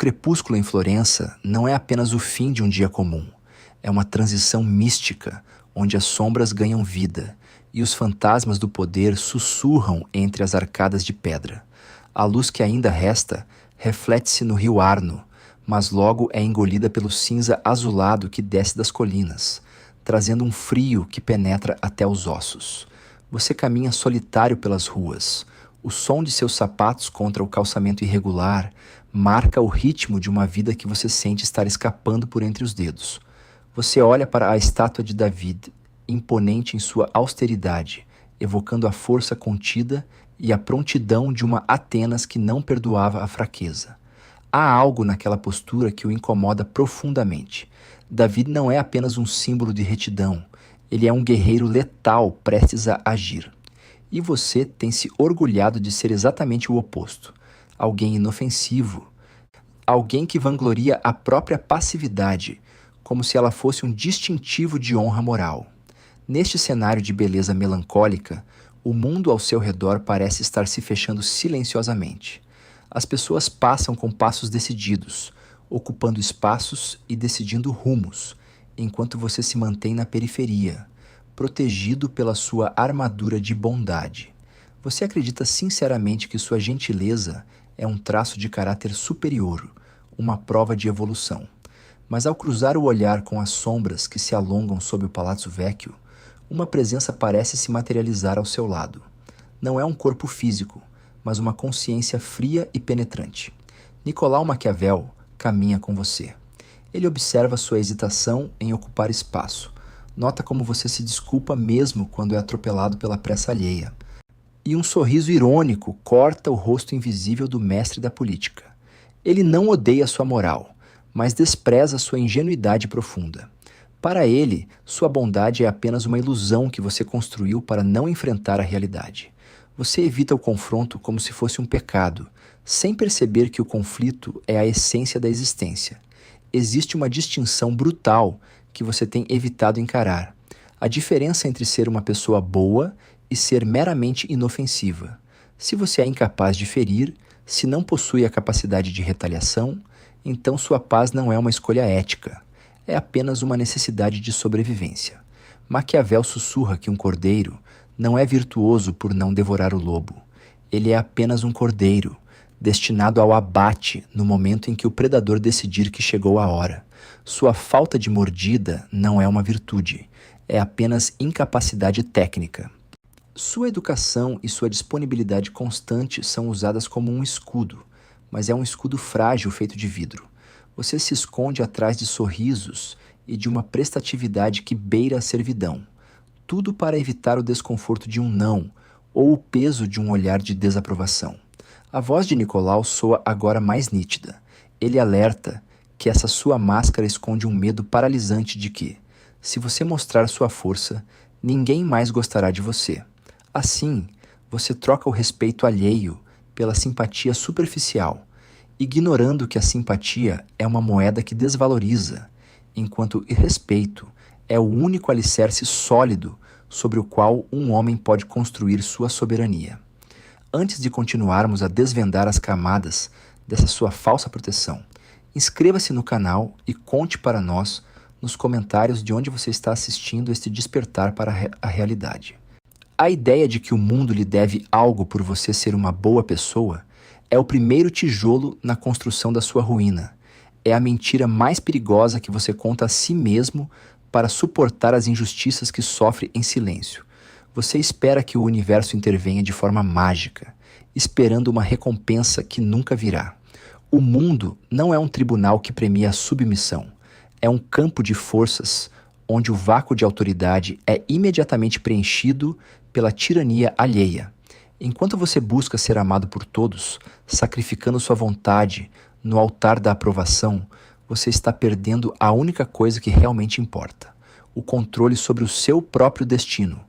crepúsculo em Florença não é apenas o fim de um dia comum. É uma transição mística, onde as sombras ganham vida e os fantasmas do poder sussurram entre as arcadas de pedra. A luz que ainda resta reflete-se no rio Arno, mas logo é engolida pelo cinza azulado que desce das colinas, trazendo um frio que penetra até os ossos. Você caminha solitário pelas ruas. O som de seus sapatos contra o calçamento irregular marca o ritmo de uma vida que você sente estar escapando por entre os dedos. Você olha para a estátua de David, imponente em sua austeridade, evocando a força contida e a prontidão de uma Atenas que não perdoava a fraqueza. Há algo naquela postura que o incomoda profundamente. David não é apenas um símbolo de retidão, ele é um guerreiro letal prestes a agir. E você tem se orgulhado de ser exatamente o oposto. Alguém inofensivo, alguém que vangloria a própria passividade, como se ela fosse um distintivo de honra moral. Neste cenário de beleza melancólica, o mundo ao seu redor parece estar se fechando silenciosamente. As pessoas passam com passos decididos, ocupando espaços e decidindo rumos, enquanto você se mantém na periferia, protegido pela sua armadura de bondade. Você acredita sinceramente que sua gentileza é um traço de caráter superior, uma prova de evolução. Mas ao cruzar o olhar com as sombras que se alongam sob o Palazzo Vecchio, uma presença parece se materializar ao seu lado. Não é um corpo físico, mas uma consciência fria e penetrante. Nicolau Maquiavel caminha com você. Ele observa sua hesitação em ocupar espaço. Nota como você se desculpa mesmo quando é atropelado pela pressa alheia. E um sorriso irônico corta o rosto invisível do mestre da política. Ele não odeia sua moral, mas despreza sua ingenuidade profunda. Para ele, sua bondade é apenas uma ilusão que você construiu para não enfrentar a realidade. Você evita o confronto como se fosse um pecado, sem perceber que o conflito é a essência da existência. Existe uma distinção brutal que você tem evitado encarar. A diferença entre ser uma pessoa boa e ser meramente inofensiva. Se você é incapaz de ferir, se não possui a capacidade de retaliação, então sua paz não é uma escolha ética. É apenas uma necessidade de sobrevivência. Maquiavel sussurra que um cordeiro não é virtuoso por não devorar o lobo. Ele é apenas um cordeiro, destinado ao abate no momento em que o predador decidir que chegou a hora. Sua falta de mordida não é uma virtude, é apenas incapacidade técnica. Sua educação e sua disponibilidade constante são usadas como um escudo, mas é um escudo frágil feito de vidro. Você se esconde atrás de sorrisos e de uma prestatividade que beira a servidão. Tudo para evitar o desconforto de um não ou o peso de um olhar de desaprovação. A voz de Nicolau soa agora mais nítida. Ele alerta que essa sua máscara esconde um medo paralisante de que, se você mostrar sua força, ninguém mais gostará de você. Assim, você troca o respeito alheio pela simpatia superficial, ignorando que a simpatia é uma moeda que desvaloriza, enquanto o respeito é o único alicerce sólido sobre o qual um homem pode construir sua soberania. Antes de continuarmos a desvendar as camadas dessa sua falsa proteção, inscreva-se no canal e conte para nós nos comentários de onde você está assistindo este despertar para a realidade. A ideia de que o mundo lhe deve algo por você ser uma boa pessoa é o primeiro tijolo na construção da sua ruína. É a mentira mais perigosa que você conta a si mesmo para suportar as injustiças que sofre em silêncio. Você espera que o universo intervenha de forma mágica, esperando uma recompensa que nunca virá. O mundo não é um tribunal que premia a submissão. É um campo de forças onde o vácuo de autoridade é imediatamente preenchido pela tirania alheia. Enquanto você busca ser amado por todos, sacrificando sua vontade no altar da aprovação, você está perdendo a única coisa que realmente importa: o controle sobre o seu próprio destino.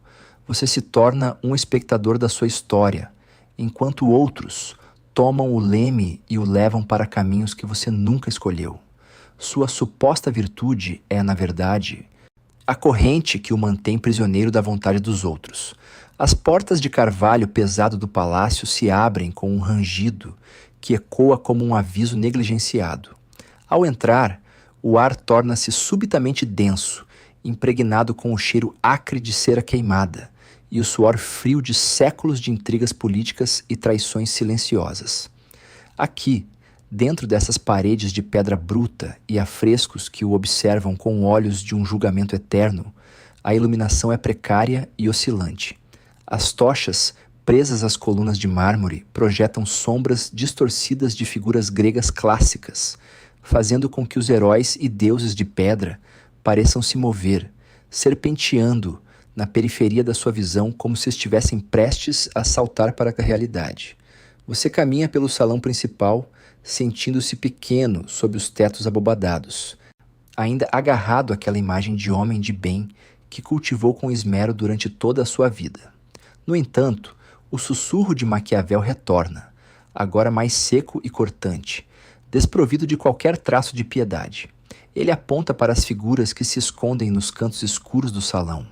Você se torna um espectador da sua história, enquanto outros tomam o leme e o levam para caminhos que você nunca escolheu. Sua suposta virtude é, na verdade, a corrente que o mantém prisioneiro da vontade dos outros. As portas de carvalho pesado do palácio se abrem com um rangido que ecoa como um aviso negligenciado. Ao entrar, o ar torna-se subitamente denso, impregnado com o cheiro acre de cera queimada e o suor frio de séculos de intrigas políticas e traições silenciosas. Aqui, dentro dessas paredes de pedra bruta e afrescos que o observam com olhos de um julgamento eterno, a iluminação é precária e oscilante. As tochas, presas às colunas de mármore, projetam sombras distorcidas de figuras gregas clássicas, fazendo com que os heróis e deuses de pedra pareçam se mover, serpenteando na periferia da sua visão como se estivessem prestes a saltar para a realidade. Você caminha pelo salão principal, sentindo-se pequeno sob os tetos abobadados, ainda agarrado àquela imagem de homem de bem que cultivou com esmero durante toda a sua vida. No entanto, o sussurro de Maquiavel retorna, agora mais seco e cortante, desprovido de qualquer traço de piedade. Ele aponta para as figuras que se escondem nos cantos escuros do salão.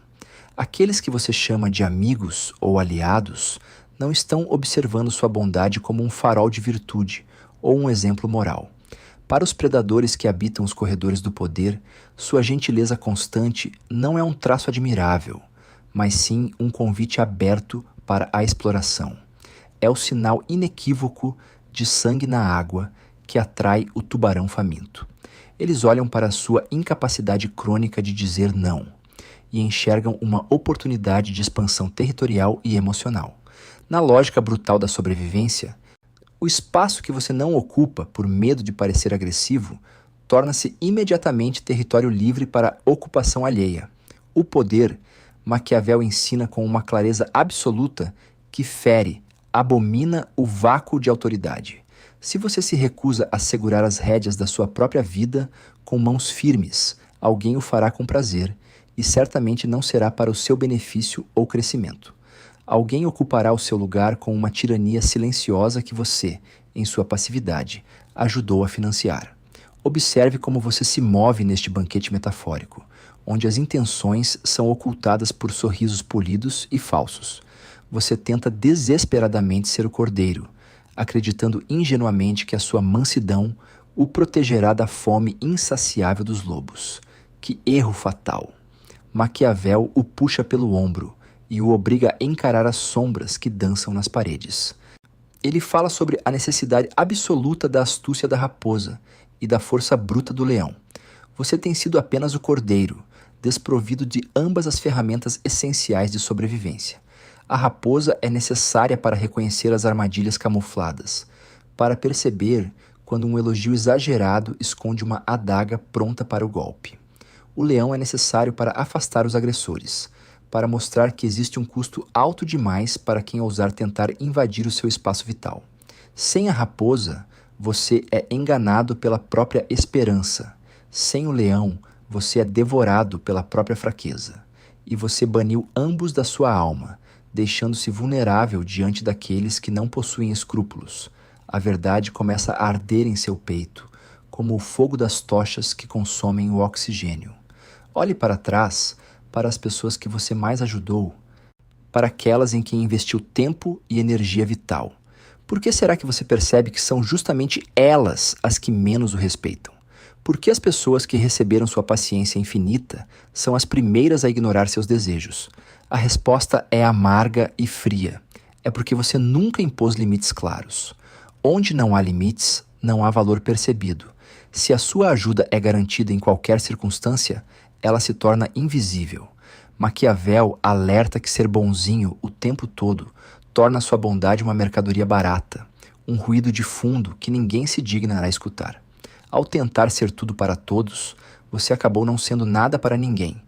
Aqueles que você chama de amigos ou aliados não estão observando sua bondade como um farol de virtude ou um exemplo moral. Para os predadores que habitam os corredores do poder, sua gentileza constante não é um traço admirável, mas sim um convite aberto para a exploração. É o sinal inequívoco de sangue na água que atrai o tubarão faminto. Eles olham para a sua incapacidade crônica de dizer não e enxergam uma oportunidade de expansão territorial e emocional. Na lógica brutal da sobrevivência, o espaço que você não ocupa por medo de parecer agressivo torna-se imediatamente território livre para ocupação alheia. O poder, Maquiavel ensina com uma clareza absoluta que fere, abomina o vácuo de autoridade. Se você se recusa a segurar as rédeas da sua própria vida com mãos firmes, alguém o fará com prazer e certamente não será para o seu benefício ou crescimento. Alguém ocupará o seu lugar com uma tirania silenciosa que você, em sua passividade, ajudou a financiar. Observe como você se move neste banquete metafórico, onde as intenções são ocultadas por sorrisos polidos e falsos. Você tenta desesperadamente ser o cordeiro, acreditando ingenuamente que a sua mansidão o protegerá da fome insaciável dos lobos. Que erro fatal! Maquiavel o puxa pelo ombro e o obriga a encarar as sombras que dançam nas paredes. Ele fala sobre a necessidade absoluta da astúcia da raposa e da força bruta do leão. Você tem sido apenas o cordeiro, desprovido de ambas as ferramentas essenciais de sobrevivência. A raposa é necessária para reconhecer as armadilhas camufladas, para perceber quando um elogio exagerado esconde uma adaga pronta para o golpe. O leão é necessário para afastar os agressores, para mostrar que existe um custo alto demais para quem ousar tentar invadir o seu espaço vital. Sem a raposa, você é enganado pela própria esperança. Sem o leão, você é devorado pela própria fraqueza. E você baniu ambos da sua alma, deixando-se vulnerável diante daqueles que não possuem escrúpulos. A verdade começa a arder em seu peito, como o fogo das tochas que consomem o oxigênio. Olhe para trás, para as pessoas que você mais ajudou, para aquelas em quem investiu tempo e energia vital. Por que será que você percebe que são justamente elas as que menos o respeitam? Por que as pessoas que receberam sua paciência infinita são as primeiras a ignorar seus desejos? A resposta é amarga e fria. É porque você nunca impôs limites claros. Onde não há limites, não há valor percebido. Se a sua ajuda é garantida em qualquer circunstância, ela se torna invisível. Maquiavel alerta que ser bonzinho o tempo todo torna sua bondade uma mercadoria barata, um ruído de fundo que ninguém se dignará escutar. Ao tentar ser tudo para todos, você acabou não sendo nada para ninguém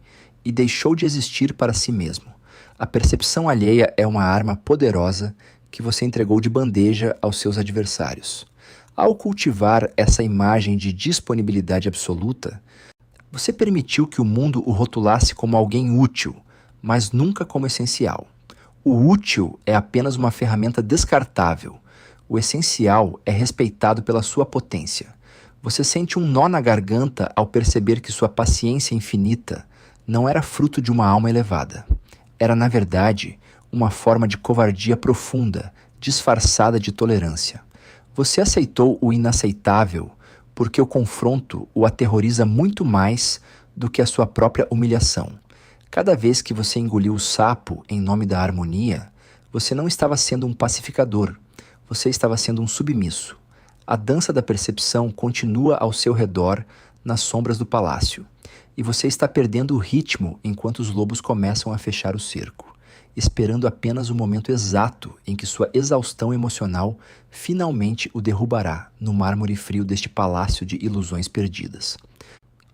e deixou de existir para si mesmo. A percepção alheia é uma arma poderosa que você entregou de bandeja aos seus adversários. Ao cultivar essa imagem de disponibilidade absoluta, você permitiu que o mundo o rotulasse como alguém útil, mas nunca como essencial. O útil é apenas uma ferramenta descartável. O essencial é respeitado pela sua potência. Você sente um nó na garganta ao perceber que sua paciência infinita não era fruto de uma alma elevada. Era, na verdade, uma forma de covardia profunda, disfarçada de tolerância. Você aceitou o inaceitável porque o confronto o aterroriza muito mais do que a sua própria humilhação. Cada vez que você engoliu o sapo em nome da harmonia, você não estava sendo um pacificador, você estava sendo um submisso. A dança da percepção continua ao seu redor nas sombras do palácio, e você está perdendo o ritmo enquanto os lobos começam a fechar o cerco, esperando apenas o momento exato em que sua exaustão emocional finalmente o derrubará no mármore frio deste palácio de ilusões perdidas.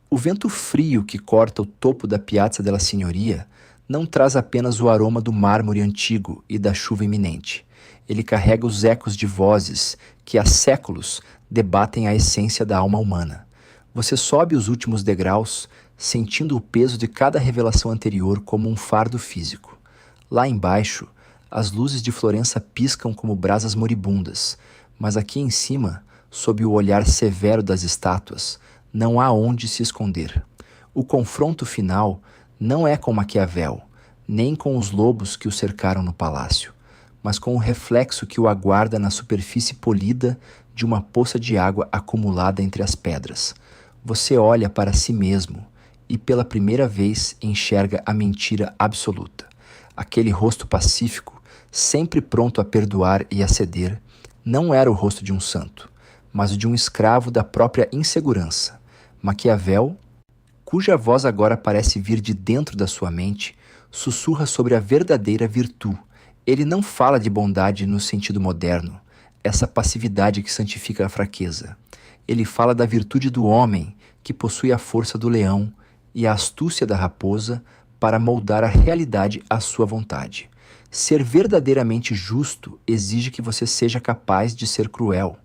O vento frio que corta o topo da Piazza della Signoria não traz apenas o aroma do mármore antigo e da chuva iminente. Ele carrega os ecos de vozes que há séculos debatem a essência da alma humana. Você sobe os últimos degraus, sentindo o peso de cada revelação anterior como um fardo físico. Lá embaixo, as luzes de Florença piscam como brasas moribundas, mas aqui em cima, sob o olhar severo das estátuas, não há onde se esconder. O confronto final não é com Maquiavel, nem com os lobos que o cercaram no palácio, mas com o reflexo que o aguarda na superfície polida de uma poça de água acumulada entre as pedras. Você olha para si mesmo e pela primeira vez enxerga a mentira absoluta. Aquele rosto pacífico, sempre pronto a perdoar e a ceder, não era o rosto de um santo, mas o de um escravo da própria insegurança. Maquiavel, cuja voz agora parece vir de dentro da sua mente, sussurra sobre a verdadeira virtude. Ele não fala de bondade no sentido moderno, essa passividade que santifica a fraqueza. Ele fala da virtude do homem, que possui a força do leão e a astúcia da raposa para moldar a realidade à sua vontade. Ser verdadeiramente justo exige que você seja capaz de ser cruel.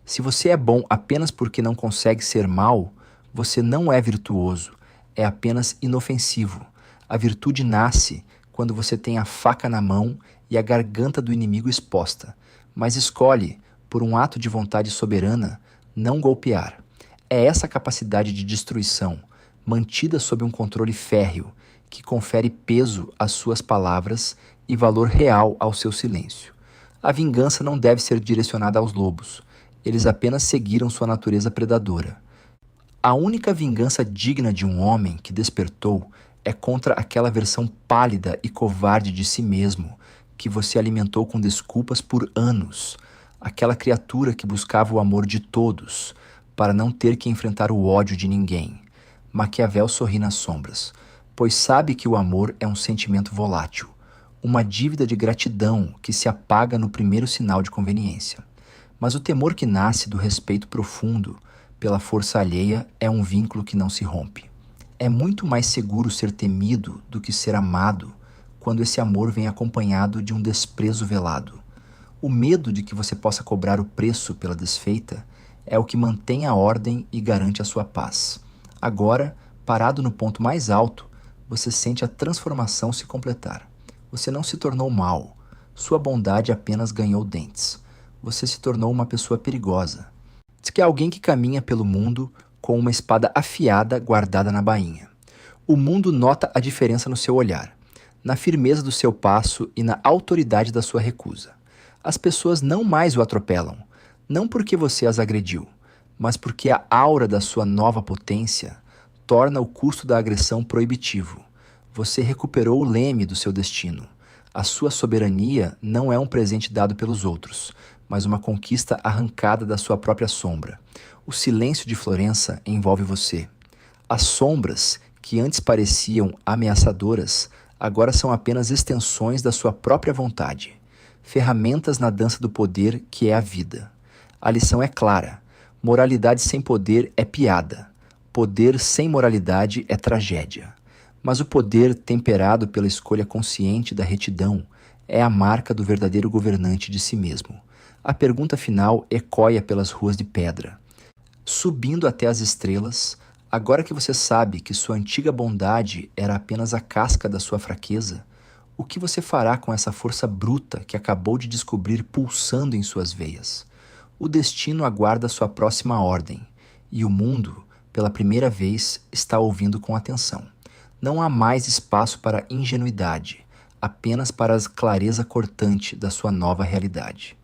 Se você é bom apenas porque não consegue ser mau, você não é virtuoso, é apenas inofensivo. A virtude nasce quando você tem a faca na mão e a garganta do inimigo exposta, mas escolhe, por um ato de vontade soberana, não golpear. É essa capacidade de destruição, mantida sob um controle férreo, que confere peso às suas palavras e valor real ao seu silêncio. A vingança não deve ser direcionada aos lobos. Eles apenas seguiram sua natureza predadora. A única vingança digna de um homem que despertou é contra aquela versão pálida e covarde de si mesmo que você alimentou com desculpas por anos, aquela criatura que buscava o amor de todos para não ter que enfrentar o ódio de ninguém. Maquiavel sorri nas sombras, pois sabe que o amor é um sentimento volátil, uma dívida de gratidão que se apaga no primeiro sinal de conveniência. Mas o temor que nasce do respeito profundo pela força alheia é um vínculo que não se rompe. É muito mais seguro ser temido do que ser amado quando esse amor vem acompanhado de um desprezo velado. O medo de que você possa cobrar o preço pela desfeita é o que mantém a ordem e garante a sua paz. Agora, parado no ponto mais alto, você sente a transformação se completar. Você não se tornou mau, sua bondade apenas ganhou dentes. Você se tornou uma pessoa perigosa. Diz que é alguém que caminha pelo mundo com uma espada afiada guardada na bainha. O mundo nota a diferença no seu olhar, na firmeza do seu passo e na autoridade da sua recusa. As pessoas não mais o atropelam, não porque você as agrediu, mas porque a aura da sua nova potência torna o custo da agressão proibitivo. Você recuperou o leme do seu destino. A sua soberania não é um presente dado pelos outros, mas uma conquista arrancada da sua própria sombra. O silêncio de Florença envolve você. As sombras, que antes pareciam ameaçadoras, agora são apenas extensões da sua própria vontade, ferramentas na dança do poder que é a vida. A lição é clara: moralidade sem poder é piada, poder sem moralidade é tragédia. Mas o poder temperado pela escolha consciente da retidão é a marca do verdadeiro governante de si mesmo. A pergunta final ecoa pelas ruas de pedra. Subindo até as estrelas, agora que você sabe que sua antiga bondade era apenas a casca da sua fraqueza, o que você fará com essa força bruta que acabou de descobrir pulsando em suas veias? O destino aguarda sua próxima ordem, e o mundo, pela primeira vez, está ouvindo com atenção. Não há mais espaço para ingenuidade, apenas para a clareza cortante da sua nova realidade.